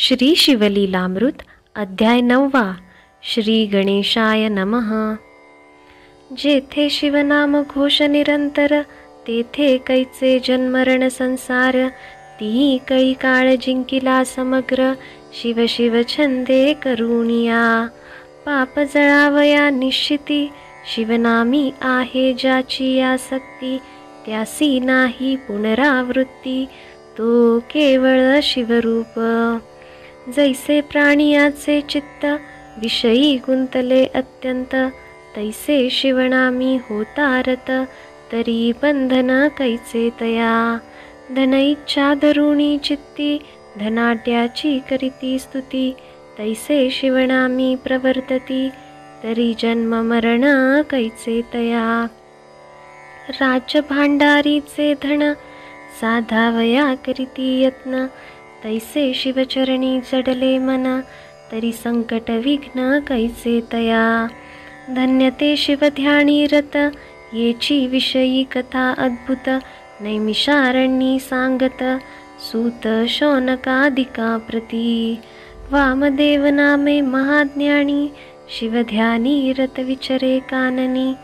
श्री शिवलीलामृत अध्याय 9. श्री गणेशाय नमः. जेथे शिवनाम घोष निरंतर, तेथे कैचे जन्मरण संसार. ती कळी काळ जिंकिला समग्र, शिव शिव छंदे करुणिया. पाप जळावया निश्चिती, शिवनामी आहे ज्याची आसक्ती. त्यासी नाही पुनरावृत्ती, तो केवळ शिवरूप. जैसे प्राणियाचे चित्त, विषयी गुंतले अत्यंत. तैसे शिवनामी होता रत, तरी बंधन कैचे तया. धन इच्छा धरुणी चित्ती, धनाट्याची करीती स्तुती. तैसे शिवनामी प्रवर्तती, तरी जन्म मरण कैचे तया. राज्य भांडारीचे धन, साधावया करीती यत्न. तैसे शिवचरणी जडले मन, तरी संकट विघ्न कैचे तया. धन्य ते शिवध्यानी रत, येची विषयी कथा अद्भुत. नैमिषारण्यी सांगत, सूत शौनकादिका प्रती. वामदेव नामे महाज्ञानी, शिवध्यानी रत विचरे काननी.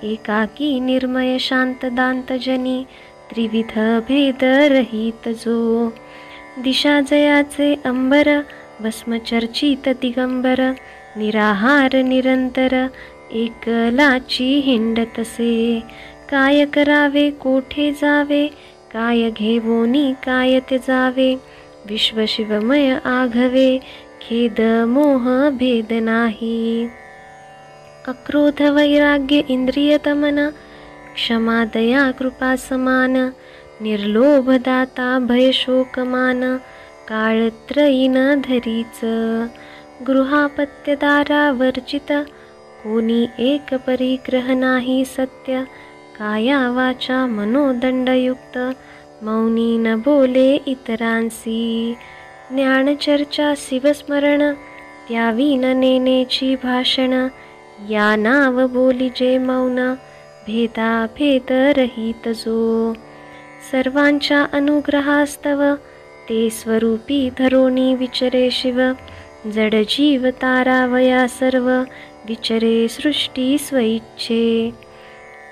एकाकी निर्मय शांत दांतजनी, त्रिविध भेद रहित जो. दिशा जयाचे अंबर, भस्मचर्चित दिगंबर. निराहार निरंतर, एकलाची हिंडतसे. काय करावे कोठे जावे, काय घेवोनी काय ते जावे. विश्व शिवमय आघवे, खेद मोह भेद नाही. अक्रोध वैराग्य इंद्रिय दमन, क्षमा दया कृपा समान. निर्लोभ दाता भय शोकमान, काळत्रयीन धरीच. गृहापत्य दारा वर्जित, कोणी एक परिग्रह नाही सत्य. काया वाचा मनोदंडयुक्त, मौनी न बोले इतरांसी. ज्ञानचर्चा शिवस्मरण, त्यावी न नेनेची भाषण. या नाव बोलीजे मौन, भेदा भेद रहित जो. सर्वांच्या अनुग्रहास्तव, ते स्वरूपी धरोनी विचरे शिव. जड जीव तारावया सर्व, विचरे सृष्टी स्वइच्छे.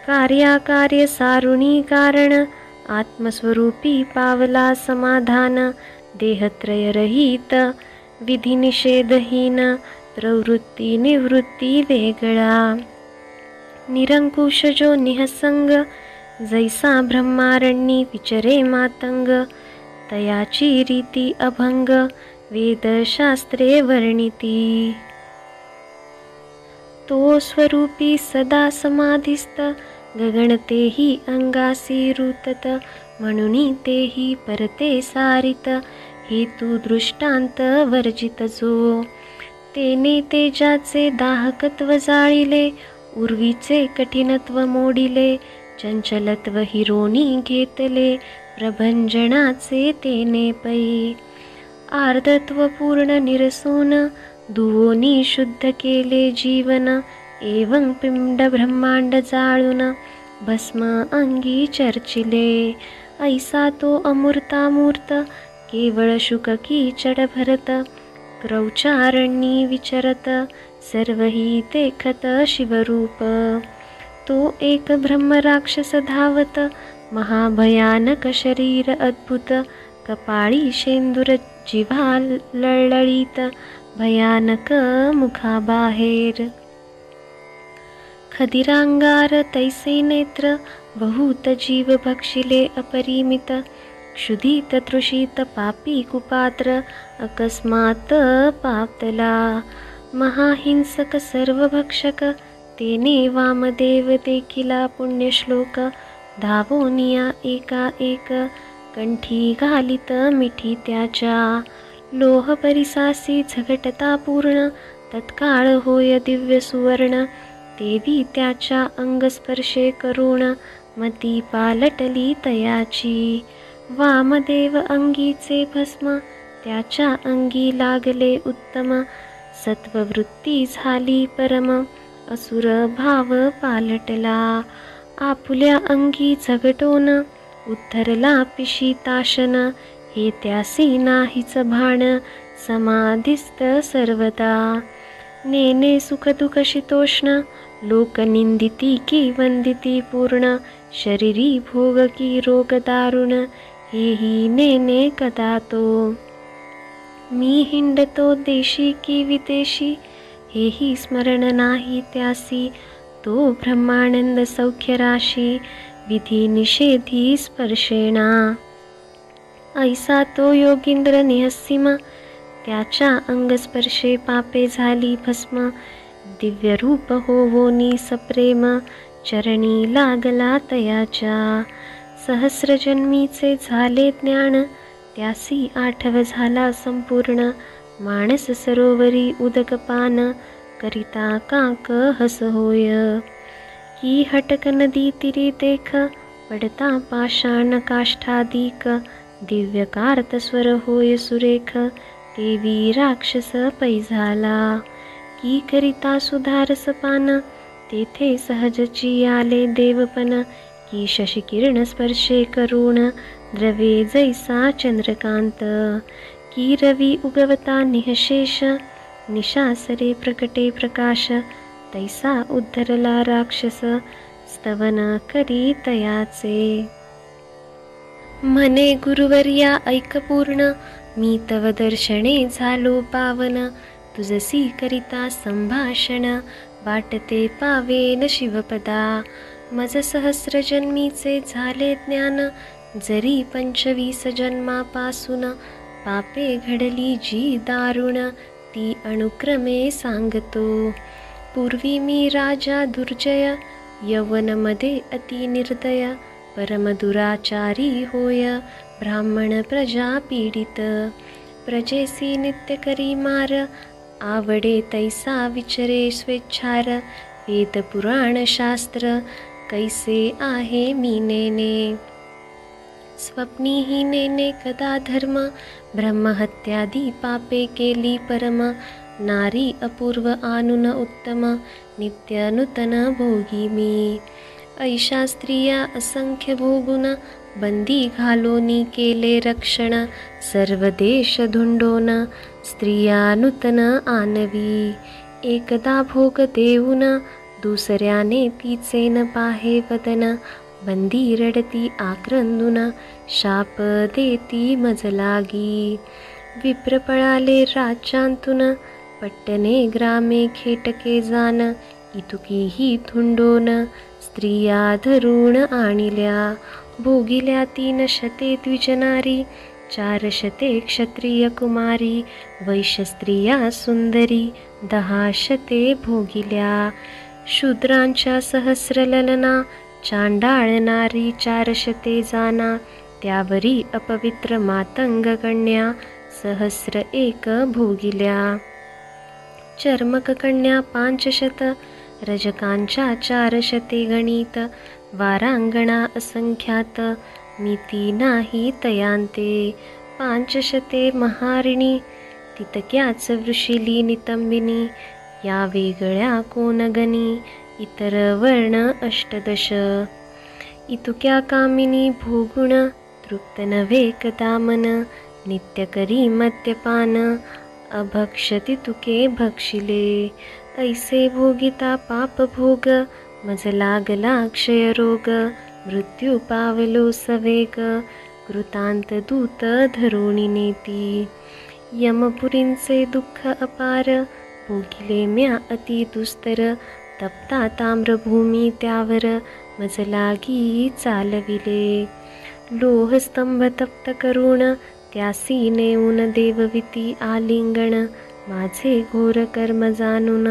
कार्याकार्य सारुणी कारण, आत्मस्वरूपी पावला समाधान. देहत्रय रहित, विधी निषेधहीन. प्रवृत्ती निवृत्ती वेगळा. निरंकुश जो निःसंग, जैसा ब्रह्मारण्यी विचरे मातंग. तयाची रीती अभंग, वेदशास्त्रे वर्णिती. तो स्वरूपी सदा समाधिस्त, गगन तेही अंगासी रुतत. म्हणून तेही परते सारित, हेतू दृष्टांत वर्जित जो. तेने तेजाचे दाहकत्व जाळिले, उर्वीचे कठिनत्व मोडिले. चंचलत्व हिरोणी घेतले, प्रभंजनाचे तेने पै. आर्धत्व पूर्ण निरसून, दुवोनी शुद्ध केले जीवन. एवं पिंड ब्रह्मांड जाळून, भस्म अंगी चर्चिले. ऐसा तो अमूर्तामूर्त, केवळ शुककी चढ भरत. क्रौचारण्यी विचरत, सर्वही देखत शिवरूप. तो एक ब्रह्म राक्षस धावत, महाभयानक शरीर अद्भुत. कपाळी शेंदूर जिव्हा लळलळीत, भयानक मुखाबाहेर. खदिरांगार तैसे नेत्र, बहुत जीव भक्षिले अपरिमित. क्षुधित तृषित पापी कुपात्र, अकस्मात पावतला. महाहिंसक सर्वभक्षक, तेने वामदेव देखिला पुण्यश्लोक. धावोनिया एका एक, कंठी घालित मिठी त्याच्या. लोह परिसासी झगटता पूर्ण, तत्काळ होय दिव्य सुवर्ण. देवी त्याच्या अंगस्पर्शे करुण, मती पालटली तयाची. वामदेव अंगीचे भस्म, त्याच्या अंगी लागले उत्तम. सत्ववृत्ती झाली परम, असुर भाव पालटला. आपुल्या अंगी झगटोन, उद्धरला पिशी ताशन. हे त्यासी नाहीच भान समाधिस्त सर्वदा. नेने सुख दुःख शीतोष्ण लोक निंदिती की वंदिती पूर्ण. शरीरी भोग की रोग दारुण हेही नेने कदा तो. मी हिंडतो देशी की विदेशी हेही स्मरण नाही त्यासी. तो ब्रह्मानंद सौख्य राशी विधी निषेधी स्पर्शेना. ऐसा तो योगींद्र निहसीम त्याच्या अंगस्पर्शे पापे झाली भस्म. दिव्य रूप होवोनी सप्रेम चरणी लागला तयाच्या. सहस्रजन्मीचे झाले ज्ञान त्यासी आठव झाला संपूर्ण. मानस सरोवरी उदकपान करिता काक हस होय. की हटक नदी तिरी देख पडता पाषाण काष्ठाधिक. दिव्यकार्त स्वर होय सुरेख देवी राक्षस पै झाला. की करिता सुधारस पान तेथे सहजची आले देवपन. की शशिकिरण स्पर्शे करुण द्रवे जैसा चंद्रकांत. की रवी उगवता निःशेष निशासरे प्रकटे प्रकाश. तैसा उद्धरला राक्षस स्तवन करी तयाचे. म्हणे गुरुवर्या ऐक पूर्ण मी तव दर्शने झालो पावन. तुझसी करिता संभाषण वाटते पावेन शिवपदा. मज सहस्र जन्मीचे झाले ज्ञान जरी 25 जन्मापासून. पापे घडली जी दारुण ती अनुक्रमे सांगतो. पूर्वी मी राजा दुर्जय यवनमध्ये अति निर्दय. परमदुराचारी होय ब्राह्मण प्रजा पीडित. प्रजेसी नित्य करी मार आवडे तैसा विचरे स्वेच्छार. वेद पुराण शास्त्र कैसे आहे मी नेने. स्वप्नीही नेने कदा धर्म ब्रह्महत्यादी पापे केली परम. नारी अपूर्व आनुन उत्तम नित्य नूतन भोगी मी. ऐशा स्त्रिया असंख्य भोगुन बंदी घालोनी केले रक्षण. सर्व देश धुंडोन स्त्रिया नूतन आणवी. एकदा भोग देऊन दुसऱ्याने तिचे न पाहे वदन. बंदी रडती आक्रंदून शाप देती मज लागी. विप्र पळाले राज्यांतून पट्टणे ग्रामे खेटके जान. इतुकीही धुंडोन स्त्रिया धरून आणिल्या. भोगिल्या 3 शते द्विजनारी 4 शते क्षत्रिय कुमारी. वैश्य स्त्रिया सुंदरी 10 शते भोगिल्या. शूद्रांच्या सहस्र ललना चांडाळ नारी 4 शते जाना. त्यावरी अपवित्र मातंग कन्या 1,001 भोगिल्या. चर्मक कन्या 500 रजकांच्या 4 शते गणित. वारांगणा असंख्यात मिती नाही तयांते. 5 शते महारिणी तितक्याच वृषिली नितंबिनी. या वेगळ्या कोनगणी इतर वर्ण 18. इतुक्या कामिनी भोगुण तृप्त नव्हे कदा मन. नित्य करी मद्यपान अभक्षति तुके भक्षिले. ऐसे भोगिता पाप भोग मज लागला क्षयरोग. मृत्यू पावलो सवेग कृतांत दूत धरुणी नेती. यमपुरींचे दुःख अपार भोगिले म्या अति दुस्तर. तप्ता ताम्रभूमी त्यावर मज लागी चालविले. लोहस्तंभ तप्त करुण त्यासी नेऊन देवविती आलिंगण. माझे घोर कर्म जाणून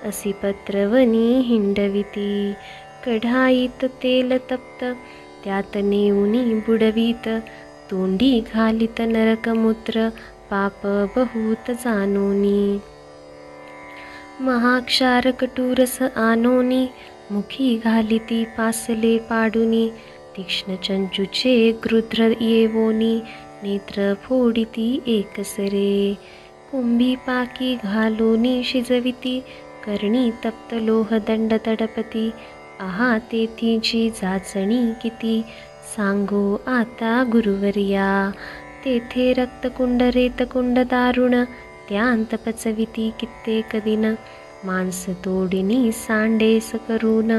असी पत्रवनी हिंडविती. कढाईत तेल तप्त त्यात नेऊनी बुडवीत. तोंडी घालित नरकमूत्र पाप बहुत जाणोनी. महाक्षार कटुरस आणोनी मुखी घालिती पासले पाडुनी. तीक्ष्ण चंचूचे गृध्र येवोनी नेत्र फोडिती एकसरे. कुंभी पाकी घालोनी शिजविती करणी तप्त लोह दंड तडपती. आहा तेथीची जाचणी किती सांगो आता गुरुवर्या. तेथे रक्तकुंड रेतकुंड दारुण त्यांत पचविती कित्येक दिन मांस तोडिनी सांडेस करून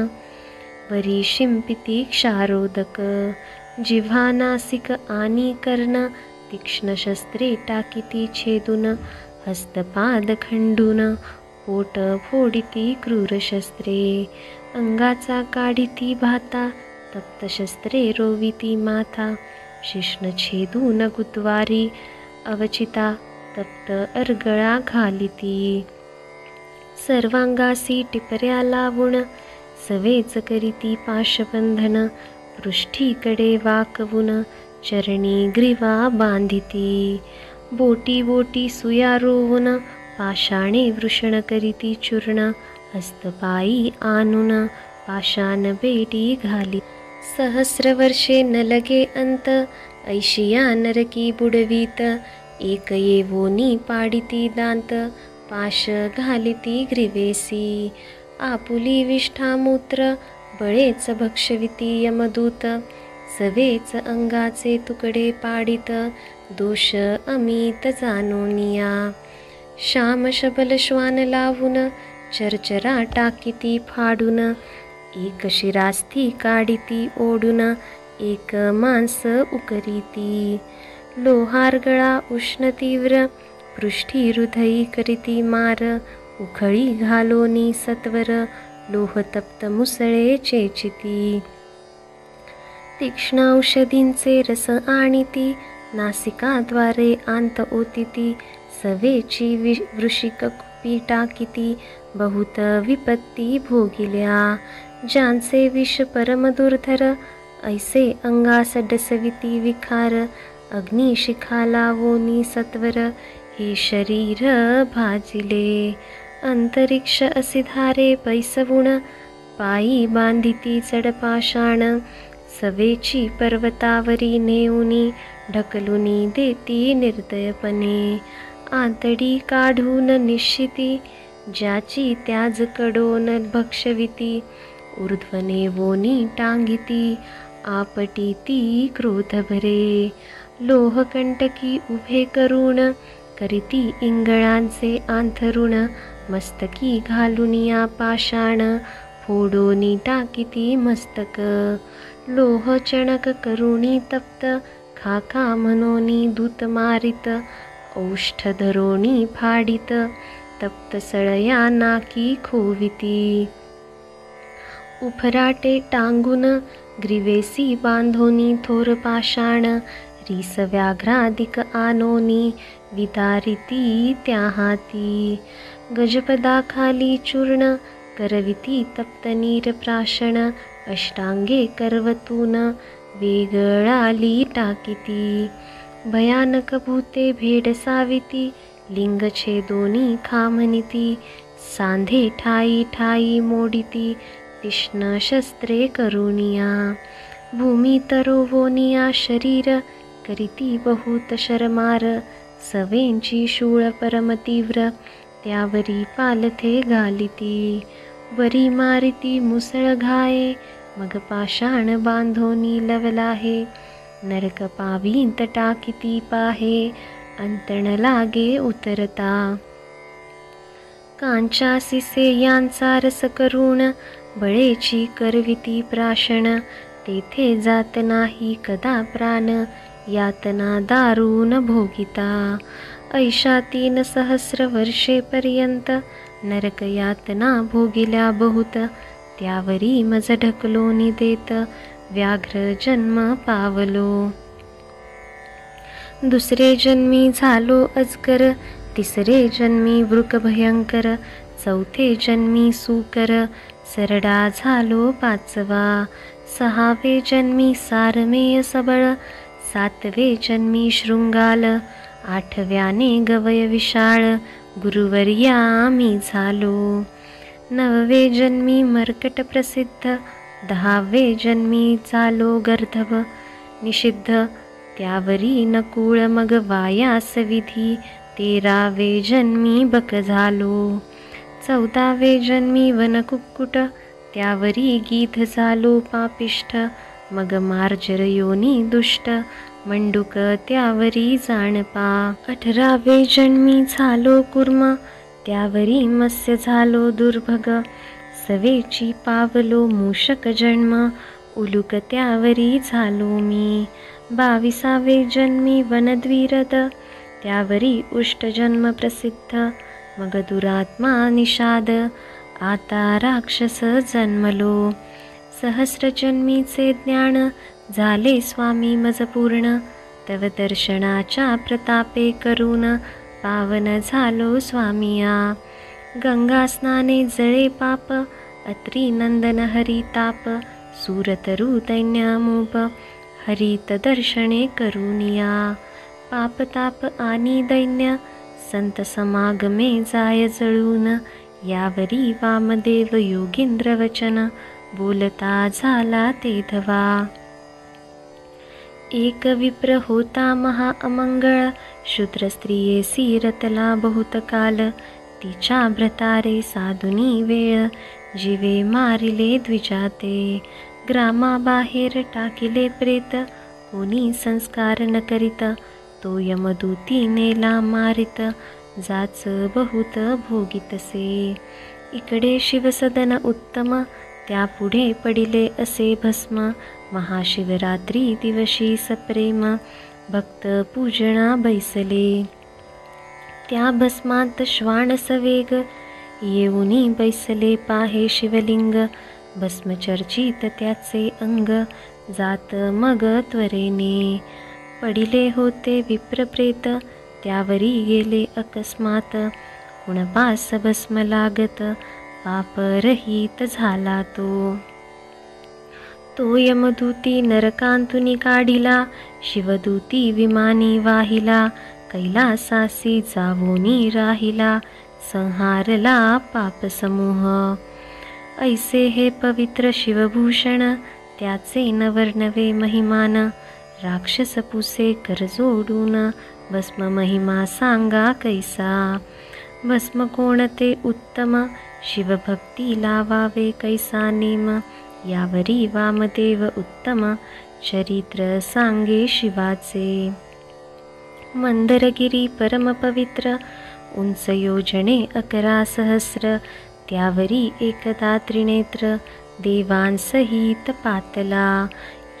वरी शिंपिती क्षारोदक जिव्हा नासिक आणि कर्ण तीक्ष्ण शस्त्रे टाकीती छेदून हस्तपाद खंडून पोट फोडिती क्रूर शस्त्रे अंगाचा काढिती भाता तप्त शस्त्रे रोविती माथा शिष्ण छेदून गुद्वारी अवचिता तप्त अर्गळा घालिती सर्वांगासी टिपऱ्या लावून सवेच करीती पाशबंधन पृष्ठीकडे वाकवून चरणी ग्रीवा बांधिती बोटी बोटी सुया रोवून पाषाणे वृषण करीती चूर्ण हस्तपायी आणून पाषाण बेटी घाली सहस्र वर्षे न लगे अंत ऐशिया नरकी बुडवीत एक येवोनी पाडिती दांत पाश घालिती ग्रीवेसी आपुली विष्ठामूत्र बळेच भक्षविती यमदूत सवेच अंगाचे तुकडे पाडित दोष अमित जाणोनिया श्याम शबल श्वान लावून चरचरा टाकीती फाडून एक शिरास्थी काढिती ओढून एक मांस उकरीती लोहार गळा उष्ण तीव्र पृष्ठी हृदयी करीती मार उखळी घालोनी सत्वर लोहतप्त मुसळे चेचिती तीक्ष्ण औषधींचे रस आणिती नासिकाद्वारे आंत ओतिती सवेची वृषिक कुपी टाकीती बहुत विपत्ती भोगिल्या ज्यांचे विष परम दुर्धर ऐसे अंगास डसविती विखार अग्निशिखा लावोनी सत्वर हे शरीर भाजिले अंतरिक्ष असिधारे पैसवून पायी बांधिती चढपाषाण सवेची पर्वतावरी नेऊनी ढकलुनी देती निर्दयपणे आतडी काढून निश्चिती ज्याची त्याज कडोन भक्षविती ऊर्ध्वने वोनी टांगिती आपटी ती क्रोध भरे लोहकंटकी उभे करून करीती इंगळांचे आंथरुण मस्तकी घालुनिया पाषाण फोडोनी टाकीती मस्तक लोह चणक करुणी तप्त खाखा मनोनी दूत मारित औष्ठ धरोणी फाडित तप्त सळया नाकी खोविती उफराटे टांगून ग्रीवेसी बांधोनी थोर पाषाण रीस व्याघ्राधिक आनोनी विदारिती त्या हाती गजपदाखाली चूर्ण करविती तप्त नीर प्राशन अष्टांगे करवतून वेगळाली टाकीती भयानक भूते भेडसाविती लिंग छेदोनी खामनिती सांधे ठाई ठाई मोडिती तीक्ष्ण शस्त्रे करुनिया भूमी तरोवोनिया शरीर करीती बहुत शरमार सवेंची शूळ परमतीव्र त्यावरी पालथे घालिती वरी मारिती मुसळ घाये मग पाषाण बांधोनी लवलाहे नरक पावींत टाकीती पाहे अंतण लागे उतरता कांचासिसे यांचा रस करून बळेची करविती प्राशन तेथे जात नाही कदा प्राण यातना दारुण भोगिता ऐशा 3 सहस्र वर्षेपर्यंत नरक यातना भोगिल्या बहुत त्यावरी मज ढकलोनी देत व्याघ्र जन्म पावलो दुसरे जन्मी झालो अजगर तिसरे जन्मी वृक भयंकर चौथे जन्मी सूकर सरडा झालो 5वा 6वे जन्मी सारमेय सबळ 7वे जन्मी शृंगाल 8व्याने गवय विशाळ गुरुवर्या मी झालो 9वे जन्मी मर्कट प्रसिद्ध 10वे जन्मी झालो गर्धभ निषिद्ध त्यावरी नकुळ मग वायास विधी 13वे जन्मी बक झालो 14वे जन्मी वनकुक्कुट त्यावरी गीध झालो पापिष्ठ मग मार्जर योनी दुष्ट मंडूक त्यावरी जाणपा. 18वे जन्मी झालो कुर्म, त्यावरी मत्स्य झालो दुर्भग. सवेची पावलो मूषक जन्म, उलूक त्यावरी झालो मी. 22वे जन्मी वनद्विरद, त्यावरी उष्टजन्म प्रसिद्ध. मग दुरात्मा निषाद, आता राक्षस जन्मलो. सहस्रजन्मीचे ज्ञान, झाले स्वामी मज पूर्ण. तव दर्शनाच्या प्रतापे करून, पावन झालो स्वामिया. गंगा स्नाने जळे पाप, अत्री नंदन हरिताप. सूरतरु दैन्यमूप, हरित दर्शने करुनिया. पापताप आणि दैन्य, संत समागमे जाय जळून. यावरी वामदेव योगींद्र वचन, बोलता झाला ते धवा. एक विप्र होता महा अमंगळ, शूद्र स्त्रियेसी रतला बहुत काल. तिच्या भ्रतारे साधुनी वेळ, जीवे मारिले द्विजाते. ग्रामाबाहेर टाकिले प्रेत, कोणी संस्कार न करीत. तो यमदूती नेला मारित, जाच बहुत भोगितसे. इकडे शिवसदन उत्तम, त्यापुढे पडिले असे भस्म. महाशिवरात्री दिवशी सप्रेम, भक्त पूजना बैसले. त्या भस्मात श्वान सवेग, येऊनी बैसले पाहे शिवलिंग. भस्म चर्चित त्याचे अंग, जात मग त्वरेने. पडिले होते विप्रप्रेत, त्यावरी गेले अकस्मात. कुणपास भस्म लागत, पापरहित झाला तो. तो यमदूती नरकांतुनी काढिला, शिवदूती विमानी वाहिला. कैलासासी जावोनी राहिला, संहारला पापसमूह. ऐसे हे पवित्र शिवभूषण, त्याचे नवर्नवे महिमान. राक्षस पुसे कर जोडून, भस्म महिमा सांगा कैसा. भस्म कोणते उत्तम, शिवभक्ती लावावे कैसा नेम. यावरी वामदेव उत्तम, चरित्र सांगे शिवाचे. मंदरगिरी परमपवित्र, उंच योजने 11 सहस्र. त्यावरी एकदा त्रिनेत्र, देवांसहित पातला.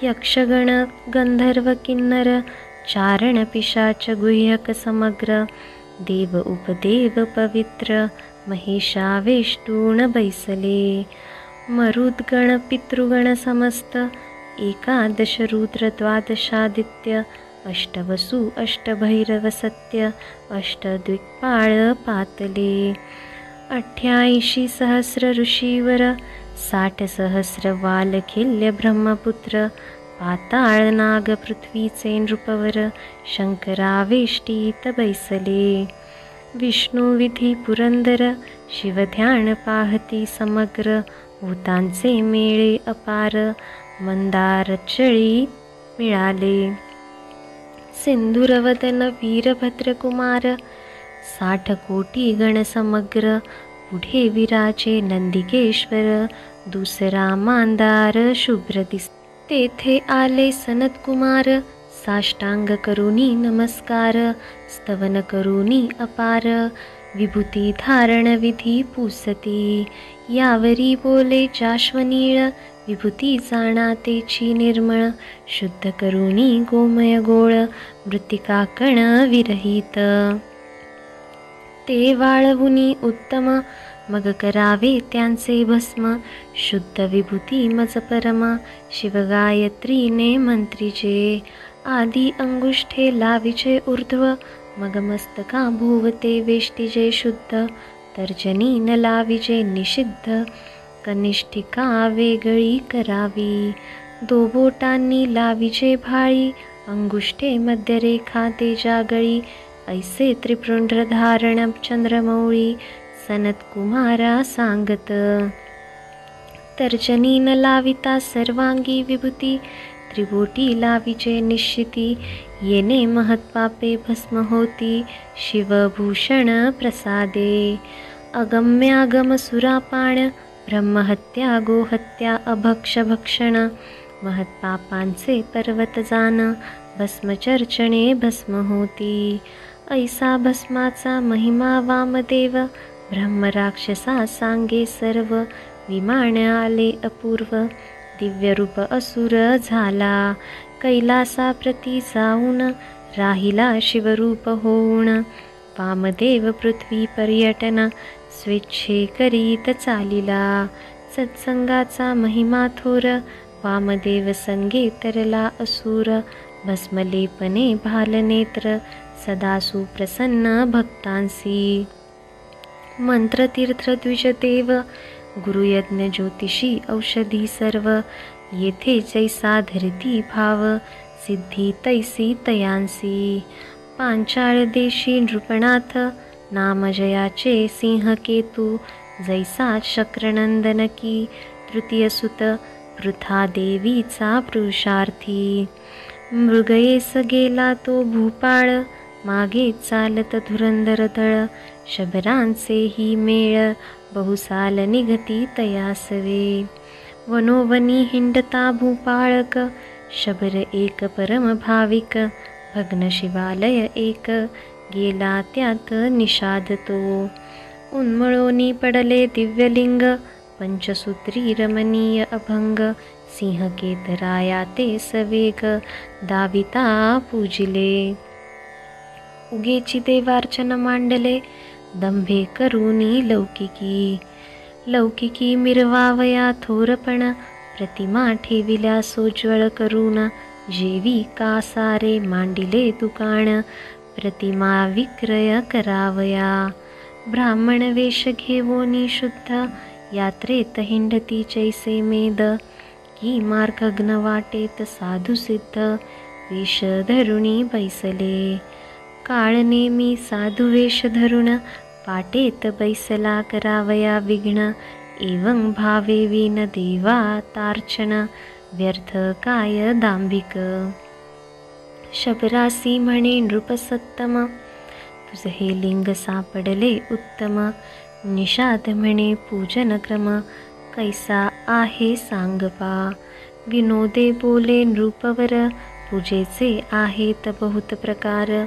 यक्षगण गंधर्व किन्नर, चारण पिशाच गुह्यक समग्र. देव उपदेव पवित्र, महिषावेष्टून बैसले. मरुद्गण पितृगण समस्त, 11 रुद्र 12 अष्टवसु अष्टभैरव सत्य, अष्टदिक्पाळ पातले. 88 सहस्र ऋषीवर, 60 सहस्र वालखिल्य ब्रह्मपुत्र. पाताळ नाग पृथ्वीचे नृपवर, शंकरावेष्टीत बैसले. विष्णुविधी पुरंदर, शिवध्यान पाहती समग्र. भूतांचे मेळे अपार, मंदार चळी मिळाले. सिंधुरवदन वीरभद्रकुमार, 60 कोटी गण समग्र. पुढे विराजे नंदिकेश्वर, दुसरा मांदार शुभ्र दिस. तेथे आले सनतकुमार, साष्टांग करुनी नमस्कार. स्तवन करुनी अपार, विभूती धारण विधी पुसती. यावरी बोले जाश्वनीळ, विभूती जाणा तेची निर्मळ. शुद्ध करुनी गोमय गोळ, मृत्तिका कण विरहित. ते वाळवुनी उत्तम, मग करावे त्यांचे भस्म. शुद्ध विभूती मज परम, शिवगायत्रीने मंत्रीचे. आदी अंगुष्ठे लाविचे ऊर्ध्व, मग मस्तका भोवते वेष्टीजे शुद्ध. तर्जनी न लाविजे निषिद्ध, कनिष्ठिका वेगळी करावी. 2 बोटांनी लाविजे भाळी, अंगुष्ठे मध्यरेखा तेजा गळी. ऐसे त्रिपुंड्र धारण चंद्रमौळी, सनतकुमारा सांगत. तर्जनी न लाविता सर्वांगी विभूती, त्रिबोटी लाविजे निश्चिती. येणे महत्पापे भस्म होती, शिवभूषण प्रसादे. अगम्यागम सुरापान, ब्रह्महत्या गोहत्या अभक्ष भक्षण. महत्पापांचे पर्वत जान, भस्मचर्चणे भस्म होती. ऐसा भस्माचा महिमा वामदेव ब्रह्मराक्षसा सांगे सर्व. विमान आले अपूर्व दिव्यरूप असुर झाला. कैलासा प्रती जाऊन राहिला शिवरूप होऊन. वामदेव पृथ्वी पर्यटन स्वेच्छे करीत चालिला. सत्संगाचा महिमा थोर वामदेव संगे तरला असुर. भस्मलेपने भालनेत्र सदा सुप्रसन्न भक्तांसी. मंत्रतीर्थ द्विजदेव गुरुयज्ञ ज्योतिषी औषधी सर्व. येथे जैसा धरती भाव सिद्धी तैसी तयांसी. पांचाळ देशी नृपनाथ नाम जयाचे सिंहकेतू. जैसा शक्रनंदन की तृतीयसुत पृथा देवीचा पुरुषार्थी. मृगयेस गेला तो भूपाळ मागे चालत धुरंधर तळ. शबरांचेही मेळ बहुसाल निघती तयासवे. वनोवनी हिंडता भूपाळक शबर एक परम भाविक. भग्न शिवालय एक गेला त्यात निषाद तो. उन्मळोनी पडले दिव्यलिंग पंचसूत्री रमणीय अभंग. सिंहकेतराया ते सवेग दाविता पूजिले. उगेची देवार्चन मांडले दंभे करूनी लौकिकी. लौकिकी मिरवावया थोरपण प्रतिमा ठेविल्या सोज्वळ करून. जेवी कासारे मांडिले दुकान प्रतिमा विक्रय करावया. ब्राह्मण वेश घेवोनी शुद्ध यात्रेत हिंडती चैसे मेद. की मार्गग्न वाटेत साधू सिद्ध वेश धरुणी बैसले. काळ नेमी साधू वेश धरुण पाटेत बैसला करावया विघ्न. एवं भावे विन देवा तार्चन व्यर्थ काय दांभिक. शबरासी म्हणे नृपसत्तम तुझ हे लिंग सापडले उत्तम. निषाद म्हणे पूजन क्रम कैसा आहे सांगपा. विनोदे बोले नृपवर पूजेचे आहेत बहुत प्रकार.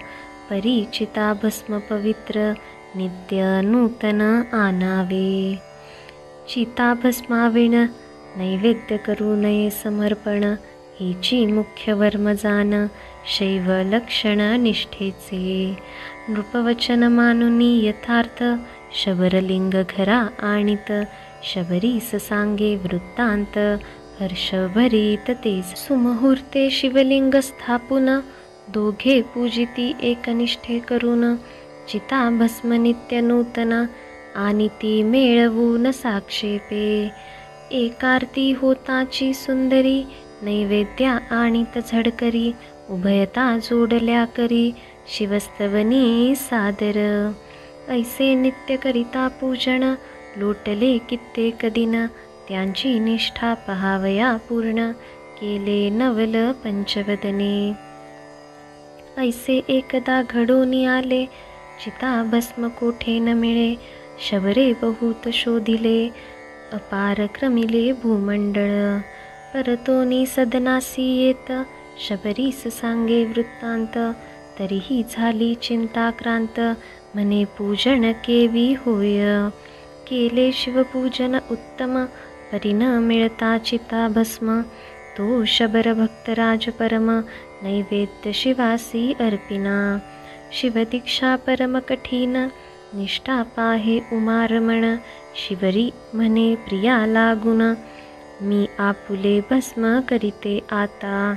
परिचिता भस्म पवित्र नित्य नूतन आनावे. चिता भस्माविण नैवेद्य करू नये समर्पण. हेची मुख्य वर्म जान शैव लक्षण निष्ठेचे. नृपवचन मानुनी यथार्थ शबरलिंग घरा आणित. शबरीस सांगे वृत्तांत हर्ष भरीत तेज. सुमुहूर्ते शिवलिंग स्थापून दोघे पूजिती एकनिष्ठे करून. चिता भस्म नित्य नूतन आणि ती मेळवून साक्षेपे. एकार्ती होताची सुंदरी नैवेद्या आणित झडकरी. उभयता जोडल्या करी शिवस्तवनी सादर. ऐसे नित्य करिता पूजन लोटले कित्येक दिन. त्यांची निष्ठा पहावया पूर्ण केले नवल पंचवदने. ऐसे एकदा घडोनी आले चिता भस्म कोठे न मिळे. शबरे बहुत शोधिले अपार क्रमिले भूमंडळ. परतोनी सदनासी येत शबरीस सांगे वृत्तांत. तरीही झाली चिंताक्रांत म्हणे पूजन केवी होय. केले शिवपूजन उत्तम परिन मिळता चिता भस्म. तो शबर भक्तराज परम नैवेद्य शिवासी अर्पिना. शिवदीक्षा परम कठीण निष्ठा पाहे उमारमण. शिवरी म्हणे प्रिया लागून मी आपुले भस्म करीते आता.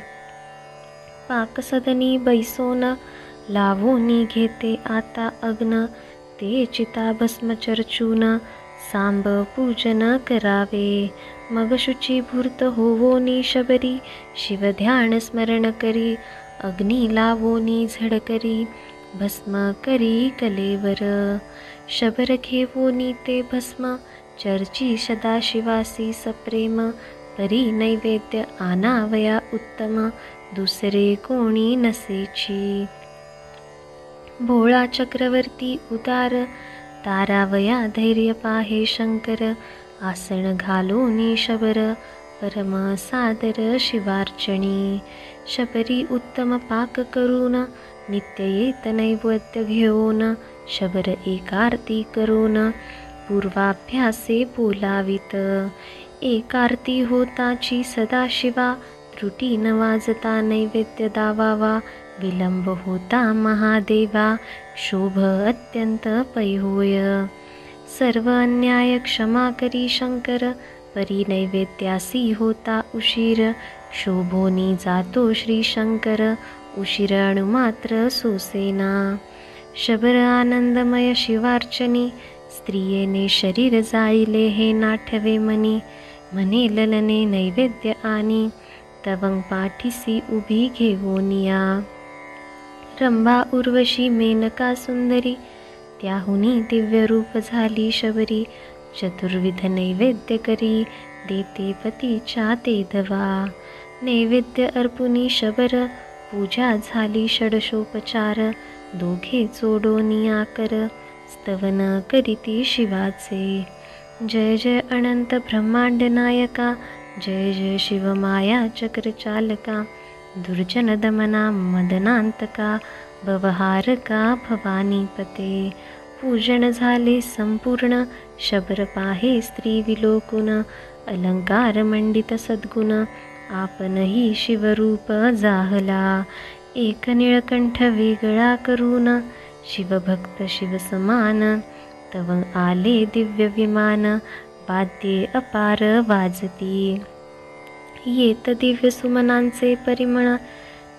पाकसदनी बैसोन लावोनी घेते आता अग्न. ते चिता भस्म चर्चून सांब पूजन करावे. मग शुचिभूर्त होवोनी शबरी शिवध्यान स्मरण करी. अग्नी लावोनी झडकरी भस्म करी कलेवर. शबर घेवोनी ते भस्म चर्ची सदाशिवासी सप्रेम. परी नैवेद्य आनावया उत्तम दुसरे कोणी नसेची. भोळा चक्रवर्ती उदार तारावया धैर्य पाहे शंकर. आसन घालोनी शबर परम सादर शिवार्चनी. शबरी उत्तम पाक करून नित्य येत नैवेद्य घेऊन. शबर एकार्ती करून पूर्वाभ्यासे बोलावित. एकार्ती होताची सदाशिवा त्रुटी न वाजता नैवेद्य दावावा. विलंब होता महादेवा क्षोभ अत्यंत पै होय. सर्व अन्याय क्षमा करी शंकर परी नैवेद्यासी होता उशीर. क्षोभोनी जातो श्री शंकर उशीर अणुमात्र सोसेना. शबर आनंदमय शिवार्चनी स्त्रियेने शरीर जाळिले हे नाठवे मनी. म्हणे ललने नैवेद्य आनी तवंग पाठीसी उभी घेऊनिया. रंभा उर्वशी मेनका सुंदरी त्याहुनी दिव्य रूप झाली शबरी. चतुर्विध नैवेद्य करी देते पतीच्या ते धवा. नैवेद्य अर्पुनी शबर पूजा झाली षडशोपचार. दोघे जोडोनी आकर स्तवन करीती शिवाचे. जय जय अनंत ब्रह्मांड नायका जय जय शिवमाया चक्रचालका. दुर्जन दमना मदनांतका भवहारका भवानीपते. पूजन झाले संपूर्ण शबर पाहे स्त्री विलोकुन. अलंकार मंडित सद्गुण आपणही शिवरूप जाहला. एक निळकंठ वेगळा करून शिवभक्त शिवसमान. तव आले दिव्य विमान वाद्ये अपार वाजती. येत दिव्य सुमनांचे परिमळ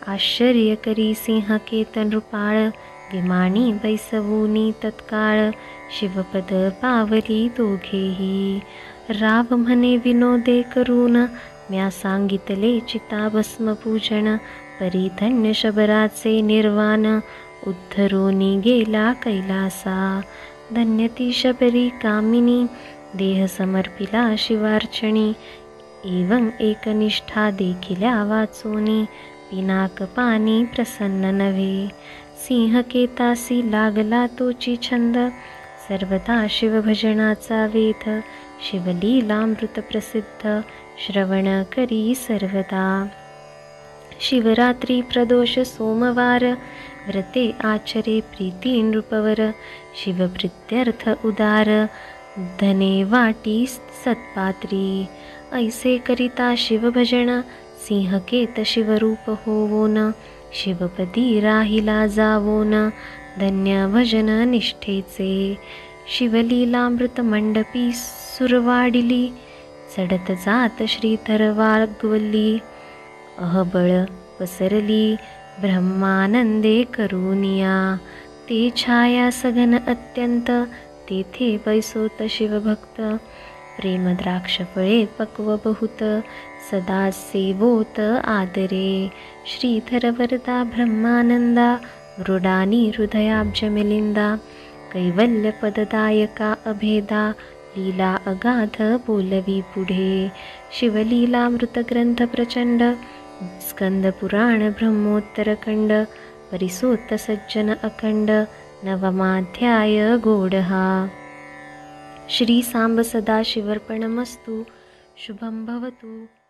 आश्चर्य करी सिंहकेत नृपाळ. विमानी बैसवूनी तत्काळ शिवपद पावली दोघेही. राव म्हणे विनोदे करून म्या सांगितले चिताभस्म पूजन. परिधन्य शबराचे निर्वाण उद्धरोनी गेला कैलासा. धन्य ती शबरी कामिनी देह समर्पिला शिवार्चनी. एवं एकनिष्ठा देखिल्या वाचोनी पिनाक पाणी प्रसन्न नव्हे. सिंहकेतासी लागला तोची छंद सर्वदा शिवभजनाचा वेध. शिवलीलामृत प्रसिद्ध श्रवण करी सर्वदा. शिवरात्री प्रदोष सोमवार व्रते आचरे प्रीती नृपवर. शिवप्रीत्यर्थ उदार धने वाटी सत्पात्री. ऐसे करिता शिवभजन सिंहकेत शिवरूप होवोन. शिवपदी राहिला जावोन धन्य भजन निष्ठेचे. शिवलीलामृत मंडपी सुरवाडिली चढत जात श्रीधर वाग्वल्ली. अहबळ पसरली ब्रह्मानंदे करुनिया. ते छाया सघन अत्यंत तेथे बैसोत शिवभक्त. प्रेमद्राक्ष फळे पक्व बहुत सदा सेवोत आदरे. श्रीधर वरदा ब्रह्मानंदा मृडानी हृदयाब्ज मिलिंदा. कैवल्य पददायका अभेदा लीला अगाध बोलवी पुढे. शिवलीलामृत ग्रंथ प्रचंड स्कंद पुराण ब्रह्मोत्तरखंड. परिसोत सज्जन अखंड नवमाध्याय गोडहा. श्री सांब सदाशिवर्पणमस्तु. शुभं भवतु.